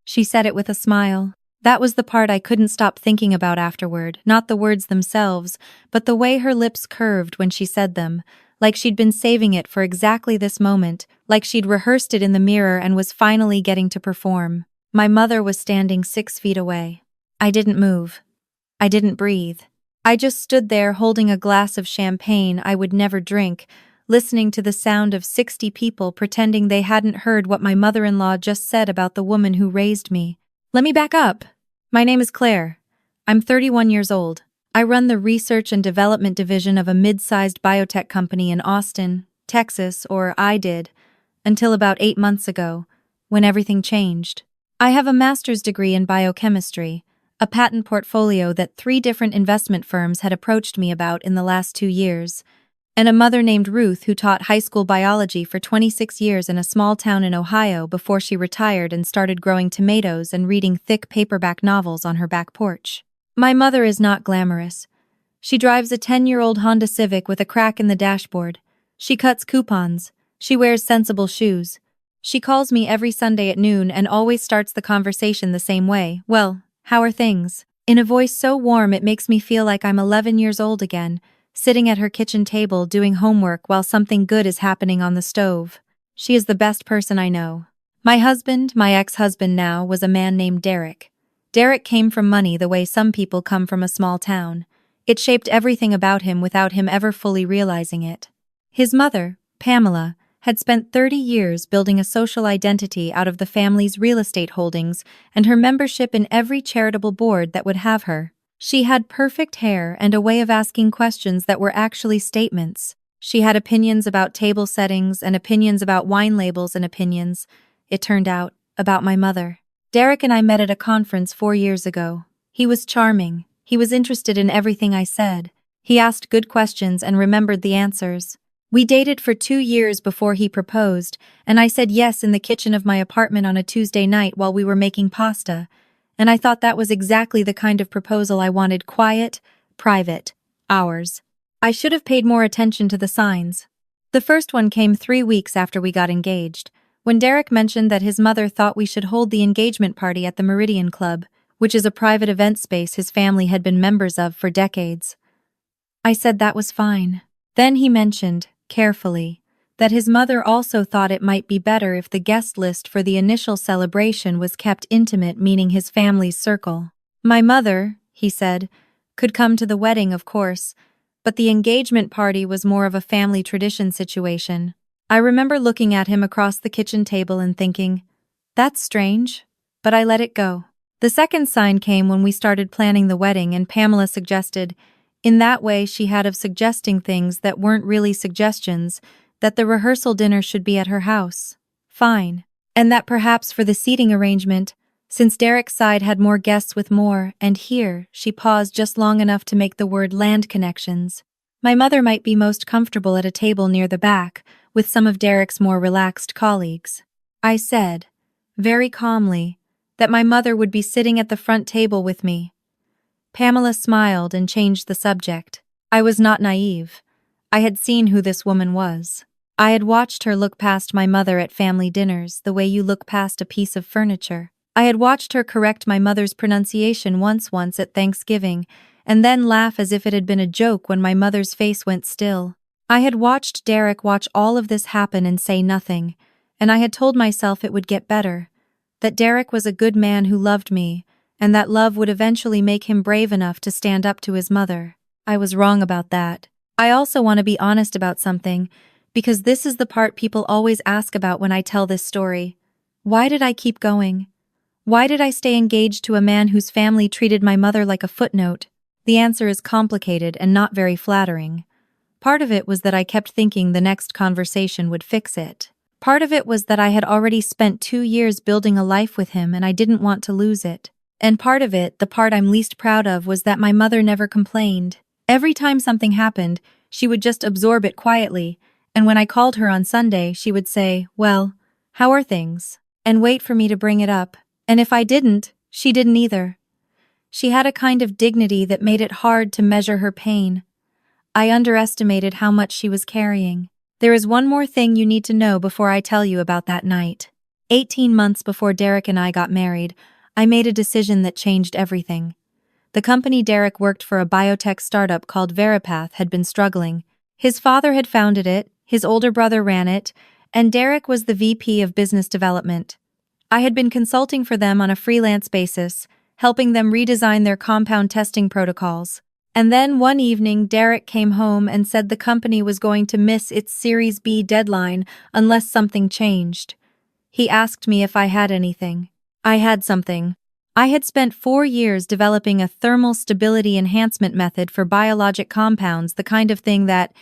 She said it with a smile. That was the part I couldn't stop thinking about afterward, not the words themselves, but the way her lips curved when she said them, like she'd been saving it for exactly this moment, like she'd rehearsed it in the mirror and was finally getting to perform. My mother was standing 6 feet away. I didn't move. I didn't breathe. I just stood there holding a glass of champagne I would never drink, listening to the sound of 60 people pretending they hadn't heard what my mother-in-law just said about the woman who raised me. Let me back up. My name is Claire. I'm 31 years old. I run the research and development division of a mid-sized biotech company in Austin, Texas, or I did, until about 8 months ago, when everything changed. I have a master's degree in biochemistry, a patent portfolio that 3 different investment firms had approached me about in the last 2 years, and a mother named Ruth who taught high school biology for 26 years in a small town in Ohio before she retired and started growing tomatoes and reading thick paperback novels on her back porch. My mother is not glamorous. She drives a 10-year-old Honda Civic with a crack in the dashboard. She cuts coupons. She wears sensible shoes. She calls me every Sunday at noon and always starts the conversation the same way. Well, how are things? In a voice so warm it makes me feel like I'm 11 years old again, sitting at her kitchen table doing homework while something good is happening on the stove. She is the best person I know. My husband, my ex-husband now, was a man named Derek. Derek came from money the way some people come from a small town. It shaped everything about him without him ever fully realizing it. His mother, Pamela, had spent 30 years building a social identity out of the family's real estate holdings and her membership in every charitable board that would have her. She had perfect hair and a way of asking questions that were actually statements. She had opinions about table settings and opinions about wine labels and opinions, it turned out, about my mother. Derek and I met at a conference 4 years ago. He was charming. He was interested in everything I said. He asked good questions and remembered the answers. We dated for 2 years before he proposed, and I said yes in the kitchen of my apartment on a Tuesday night while we were making pasta. And I thought that was exactly the kind of proposal I wanted: quiet, private, ours. I should have paid more attention to the signs. The first one came 3 weeks after we got engaged, when Derek mentioned that his mother thought we should hold the engagement party at the Meridian Club, which is a private event space his family had been members of for decades. I said that was fine. Then he mentioned, carefully, that his mother also thought it might be better if the guest list for the initial celebration was kept intimate, meaning his family's circle. My mother, he said, could come to the wedding, of course, but the engagement party was more of a family tradition situation. I remember looking at him across the kitchen table and thinking, that's strange, but I let it go. The second sign came when we started planning the wedding and Pamela suggested, in that way she had of suggesting things that weren't really suggestions, that the rehearsal dinner should be at her house. Fine. And that perhaps for the seating arrangement, since Derek's side had more guests with more, and here, she paused just long enough to make the word land connections, my mother might be most comfortable at a table near the back, with some of Derek's more relaxed colleagues. I said, very calmly, that my mother would be sitting at the front table with me. Pamela smiled and changed the subject. I was not naive. I had seen who this woman was. I had watched her look past my mother at family dinners the way you look past a piece of furniture. I had watched her correct my mother's pronunciation once at Thanksgiving, and then laugh as if it had been a joke when my mother's face went still. I had watched Derek watch all of this happen and say nothing, and I had told myself it would get better, that Derek was a good man who loved me, and that love would eventually make him brave enough to stand up to his mother. I was wrong about that. I also want to be honest about something, because this is the part people always ask about when I tell this story. Why did I keep going? Why did I stay engaged to a man whose family treated my mother like a footnote? The answer is complicated and not very flattering. Part of it was that I kept thinking the next conversation would fix it. Part of it was that I had already spent 2 years building a life with him and I didn't want to lose it. And part of it, the part I'm least proud of, was that my mother never complained. Every time something happened, she would just absorb it quietly, and when I called her on Sunday, she would say, well, how are things? And wait for me to bring it up. And if I didn't, she didn't either. She had a kind of dignity that made it hard to measure her pain. I underestimated how much she was carrying. There is one more thing you need to know before I tell you about that night. 18 months before Derek and I got married, I made a decision that changed everything. The company Derek worked for, a biotech startup called Veripath, had been struggling. His father had founded it, his older brother ran it, and Derek was the VP of business development. I had been consulting for them on a freelance basis, helping them redesign their compound testing protocols. And then one evening, Derek came home and said the company was going to miss its Series B deadline unless something changed. He asked me if I had anything. I had something. I had spent 4 years developing a thermal stability enhancement method for biologic compounds, the kind of thing that,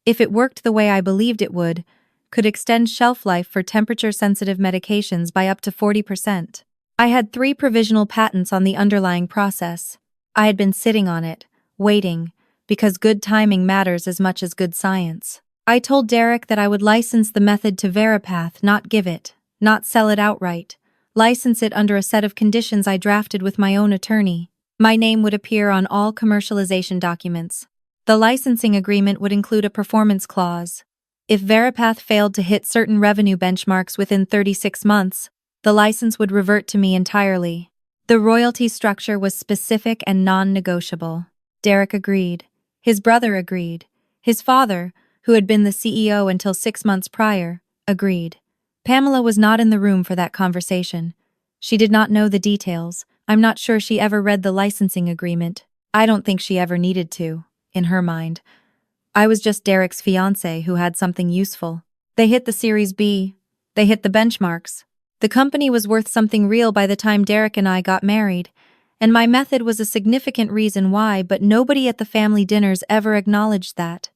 if it worked the way I believed it would, could extend shelf life for temperature-sensitive medications by up to 40%. I had 3 provisional patents on the underlying process. I had been sitting on it, waiting, because good timing matters as much as good science. I told Derek that I would license the method to Veripath, not give it, not sell it outright. License it under a set of conditions I drafted with my own attorney. My name would appear on all commercialization documents. The licensing agreement would include a performance clause. If Veripath failed to hit certain revenue benchmarks within 36 months, the license would revert to me entirely. The royalty structure was specific and non-negotiable. Derek agreed. His brother agreed. His father, who had been the CEO until 6 months prior, agreed. Pamela was not in the room for that conversation. She did not know the details. I'm not sure she ever read the licensing agreement. I don't think she ever needed to, in her mind. I was just Derek's fiancé who had something useful. They hit the Series B. They hit the benchmarks. The company was worth something real by the time Derek and I got married, and my method was a significant reason why, but nobody at the family dinners ever acknowledged that.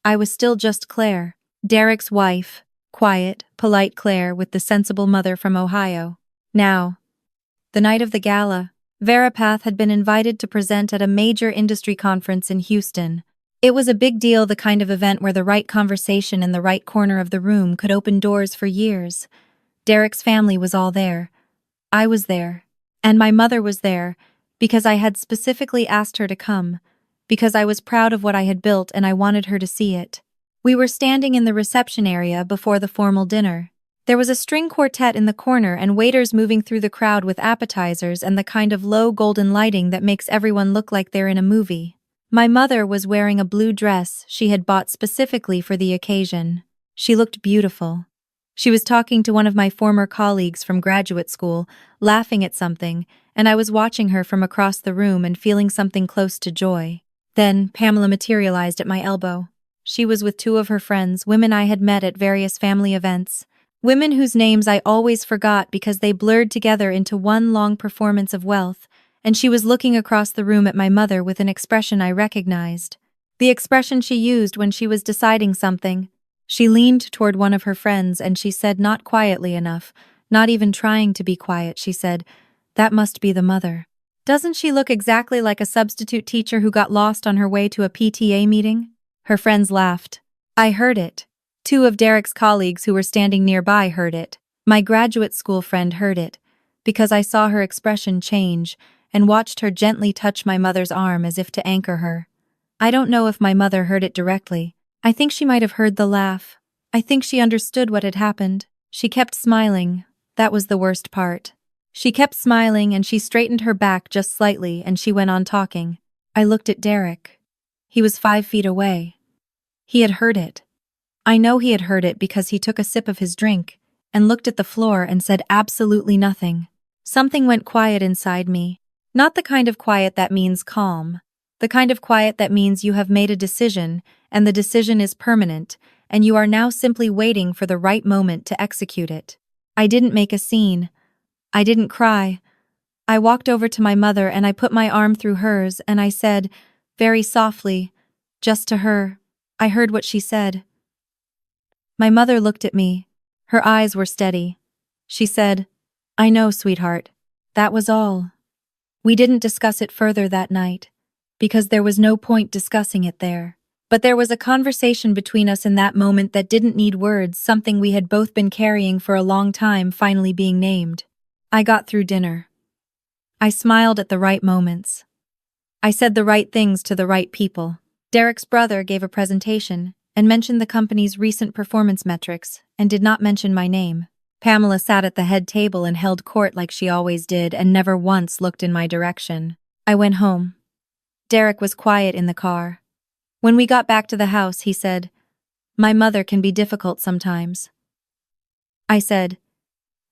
I was still just Claire, Derek's wife, quiet, polite Claire with the sensible mother from Ohio. Now, the night of the gala, Veripath had been invited to present at a major industry conference in Houston. It was a big deal, the kind of event where the right conversation in the right corner of the room could open doors for years. Derek's family was all there. I was there. And my mother was there, because I had specifically asked her to come, because I was proud of what I had built and I wanted her to see it. We were standing in the reception area before the formal dinner. There was a string quartet in the corner and waiters moving through the crowd with appetizers and the kind of low golden lighting that makes everyone look like they're in a movie. My mother was wearing a blue dress she had bought specifically for the occasion. She looked beautiful. She was talking to one of my former colleagues from graduate school, laughing at something, and I was watching her from across the room and feeling something close to joy. Then Pamela materialized at my elbow. She was with 2 of her friends, women I had met at various family events. Women whose names I always forgot because they blurred together into one long performance of wealth, and she was looking across the room at my mother with an expression I recognized. The expression she used when she was deciding something. She leaned toward one of her friends and she said, not quietly enough, not even trying to be quiet, she said, "That must be the mother. Doesn't she look exactly like a substitute teacher who got lost on her way to a PTA meeting?" Her friends laughed. I heard it. 2 of Derek's colleagues who were standing nearby heard it. My graduate school friend heard it, because I saw her expression change and watched her gently touch my mother's arm as if to anchor her. I don't know if my mother heard it directly. I think she might have heard the laugh. I think she understood what had happened. She kept smiling. That was the worst part. She kept smiling and she straightened her back just slightly and she went on talking. I looked at Derek. He was 5 feet away. He had heard it. I know he had heard it because he took a sip of his drink and looked at the floor and said absolutely nothing. Something went quiet inside me. Not the kind of quiet that means calm. The kind of quiet that means you have made a decision and the decision is permanent and you are now simply waiting for the right moment to execute it. I didn't make a scene. I didn't cry. I walked over to my mother and I put my arm through hers and I said, very softly, just to her, I heard what she said. My mother looked at me. Her eyes were steady. She said, "I know, sweetheart." That was all. We didn't discuss it further that night, because there was no point discussing it there. But there was a conversation between us in that moment that didn't need words, something we had both been carrying for a long time finally being named. I got through dinner. I smiled at the right moments. I said the right things to the right people. Derek's brother gave a presentation and mentioned the company's recent performance metrics and did not mention my name. Pamela sat at the head table and held court like she always did and never once looked in my direction. I went home. Derek was quiet in the car. When we got back to the house, he said, "My mother can be difficult sometimes." I said,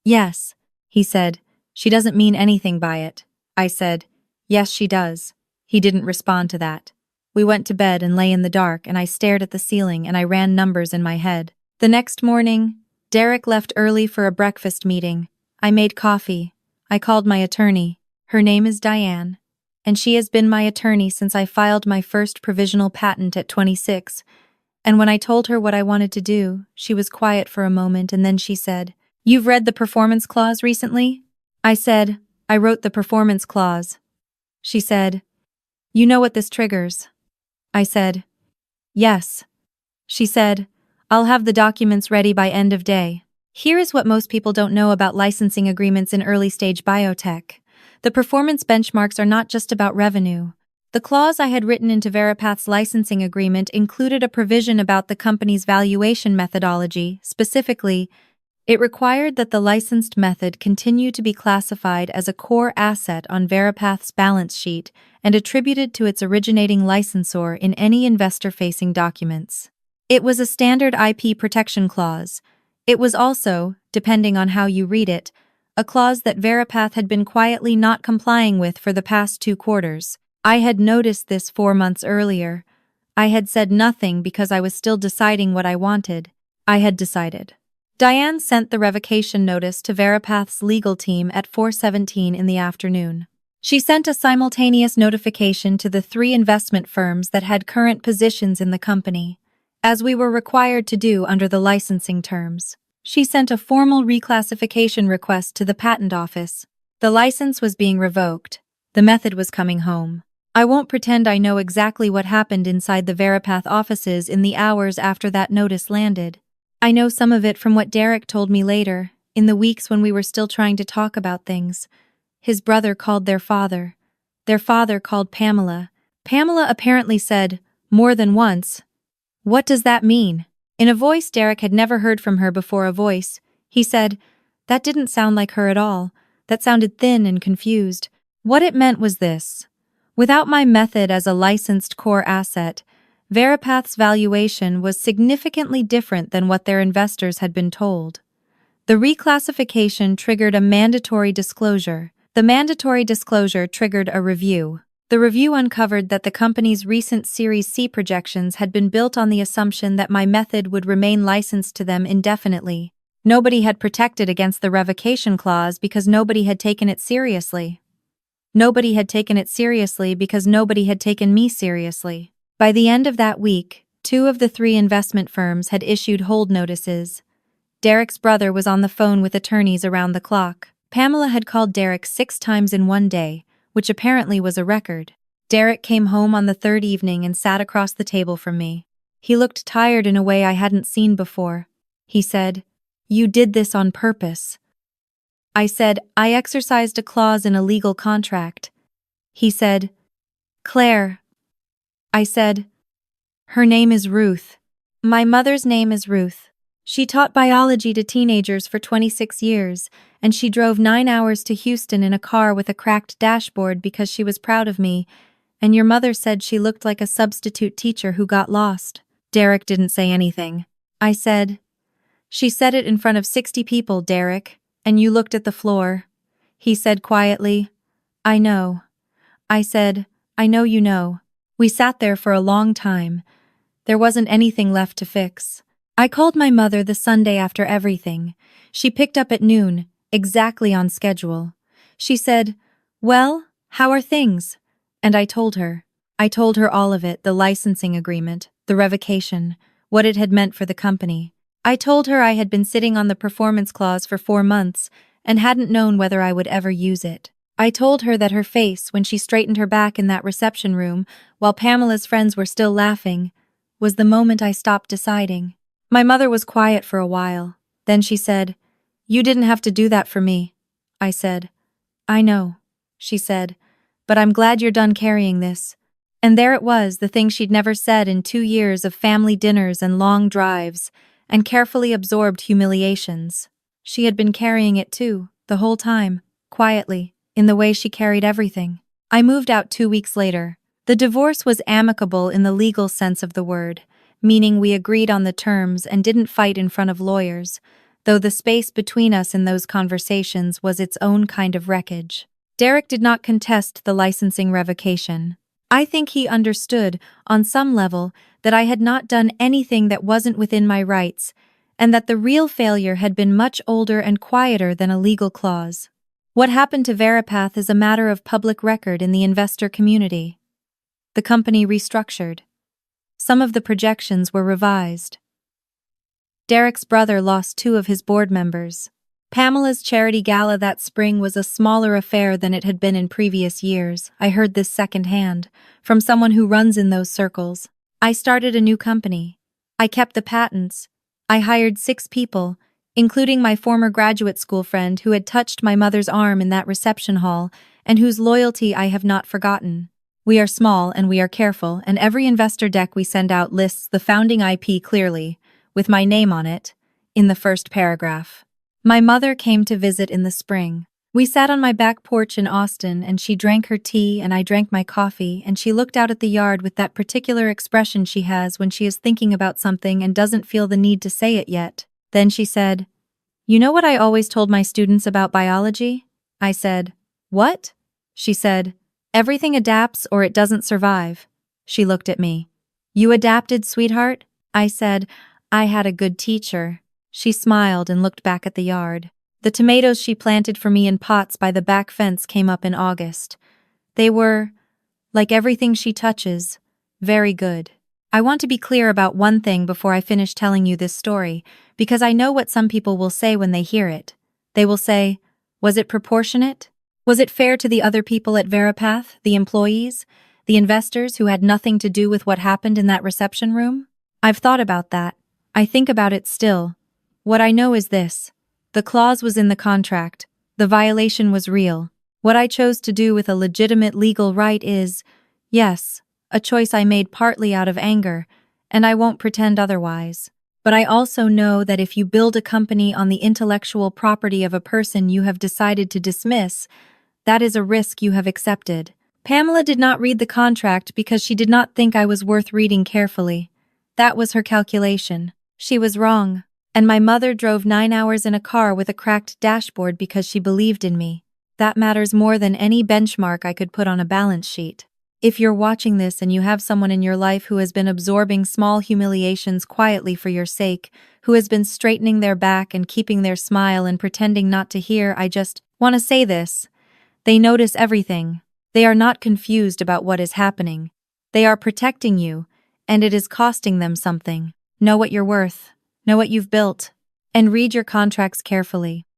"Yes." He said, "She doesn't mean anything by it." I said, "Yes, she does." He didn't respond to that. We went to bed and lay in the dark, and I stared at the ceiling and I ran numbers in my head. The next morning, Derek left early for a breakfast meeting. I made coffee. I called my attorney. Her name is Diane, and she has been my attorney since I filed my first provisional patent at 26. And when I told her what I wanted to do, she was quiet for a moment and then she said, "You've read the performance clause recently?" I said, "I wrote the performance clause." She said, "You know what this triggers?" I said, "Yes." She said, "I'll have the documents ready by end of day." Here is what most people don't know about licensing agreements in early-stage biotech. The performance benchmarks are not just about revenue. The clause I had written into Veripath's licensing agreement included a provision about the company's valuation methodology. Specifically, it required that the licensed method continue to be classified as a core asset on Veripath's balance sheet and attributed to its originating licensor in any investor-facing documents. It was a standard IP protection clause. It was also, depending on how you read it, a clause that Veripath had been quietly not complying with for the past 2 quarters. I had noticed this 4 months earlier. I had said nothing because I was still deciding what I wanted. I had decided. Diane sent the revocation notice to Veripath's legal team at 4:17 in the afternoon. She sent a simultaneous notification to the 3 investment firms that had current positions in the company, as we were required to do under the licensing terms. She sent a formal reclassification request to the patent office. The license was being revoked. The method was coming home. I won't pretend I know exactly what happened inside the Veripath offices in the hours after that notice landed. I know some of it from what Derek told me later, in the weeks when we were still trying to talk about things. His brother called their father. Their father called Pamela. Pamela apparently said, more than once, "What does that mean?" In a voice Derek had never heard from her before, a voice. He said, "That didn't sound like her at all. That sounded thin and confused." What it meant was this. Without my method as a licensed core asset, Veripath's valuation was significantly different than what their investors had been told. The reclassification triggered a mandatory disclosure. The mandatory disclosure triggered a review. The review uncovered that the company's recent Series C projections had been built on the assumption that my method would remain licensed to them indefinitely. Nobody had protected against the revocation clause because nobody had taken it seriously. Nobody had taken it seriously because nobody had taken me seriously. By the end of that week, 2 of the 3 investment firms had issued hold notices. Derek's brother was on the phone with attorneys around the clock. Pamela had called Derek 6 times in one day, which apparently was a record. Derek came home on the 3rd evening and sat across the table from me. He looked tired in a way I hadn't seen before. He said, "You did this on purpose." I said, "I exercised a clause in a legal contract." He said, "Claire." I said, "Her name is Ruth. My mother's name is Ruth. She taught biology to teenagers for 26 years, and she drove 9 hours to Houston in a car with a cracked dashboard because she was proud of me, and your mother said she looked like a substitute teacher who got lost." Derek didn't say anything. I said, "She said it in front of 60 people, Derek, and you looked at the floor." He said quietly, "I know." I said, "I know you know." We sat there for a long time. There wasn't anything left to fix. I called my mother the Sunday after everything. She picked up at noon, exactly on schedule. She said, "Well, how are things?" And I told her. I told her all of it, the licensing agreement, the revocation, what it had meant for the company. I told her I had been sitting on the performance clause for 4 months and hadn't known whether I would ever use it. I told her that her face, when she straightened her back in that reception room, while Pamela's friends were still laughing, was the moment I stopped deciding. My mother was quiet for a while. Then she said, "You didn't have to do that for me." I said, "I know," she said, "but I'm glad you're done carrying this." And there it was, the thing she'd never said in 2 years of family dinners and long drives and carefully absorbed humiliations. She had been carrying it too, the whole time, quietly, in the way she carried everything. I moved out 2 weeks later. The divorce was amicable in the legal sense of the word, meaning we agreed on the terms and didn't fight in front of lawyers, though the space between us in those conversations was its own kind of wreckage. Derek did not contest the licensing revocation. I think he understood, on some level, that I had not done anything that wasn't within my rights, and that the real failure had been much older and quieter than a legal clause. What happened to Veripath is a matter of public record in the investor community. The company restructured. Some of the projections were revised. Derek's brother lost 2 of his board members. Pamela's charity gala that spring was a smaller affair than it had been in previous years. I heard this secondhand, from someone who runs in those circles. I started a new company. I kept the patents. I hired 6 people, including my former graduate school friend who had touched my mother's arm in that reception hall and whose loyalty I have not forgotten. We are small and we are careful, and every investor deck we send out lists the founding IP clearly, with my name on it, in the first paragraph. My mother came to visit in the spring. We sat on my back porch in Austin, and she drank her tea and I drank my coffee, and she looked out at the yard with that particular expression she has when she is thinking about something and doesn't feel the need to say it yet. Then she said, "You know what I always told my students about biology?" I said, "What?" She said, "Everything adapts or it doesn't survive." She looked at me. "You adapted, sweetheart?" I said, "I had a good teacher." She smiled and looked back at the yard. The tomatoes she planted for me in pots by the back fence came up in August. They were, like everything she touches, very good. I want to be clear about one thing before I finish telling you this story, because I know what some people will say when they hear it. They will say, "Was it proportionate? Was it fair to the other people at Veripath, the employees, the investors who had nothing to do with what happened in that reception room?" I've thought about that. I think about it still. What I know is this. The clause was in the contract. The violation was real. What I chose to do with a legitimate legal right is, yes, a choice I made partly out of anger, and I won't pretend otherwise. But I also know that if you build a company on the intellectual property of a person you have decided to dismiss, that is a risk you have accepted. Pamela did not read the contract because she did not think I was worth reading carefully. That was her calculation. She was wrong. And my mother drove 9 hours in a car with a cracked dashboard because she believed in me. That matters more than any benchmark I could put on a balance sheet. If you're watching this and you have someone in your life who has been absorbing small humiliations quietly for your sake, who has been straightening their back and keeping their smile and pretending not to hear, I just want to say this. They notice everything. They are not confused about what is happening. They are protecting you, and it is costing them something. Know what you're worth. Know what you've built. And read your contracts carefully.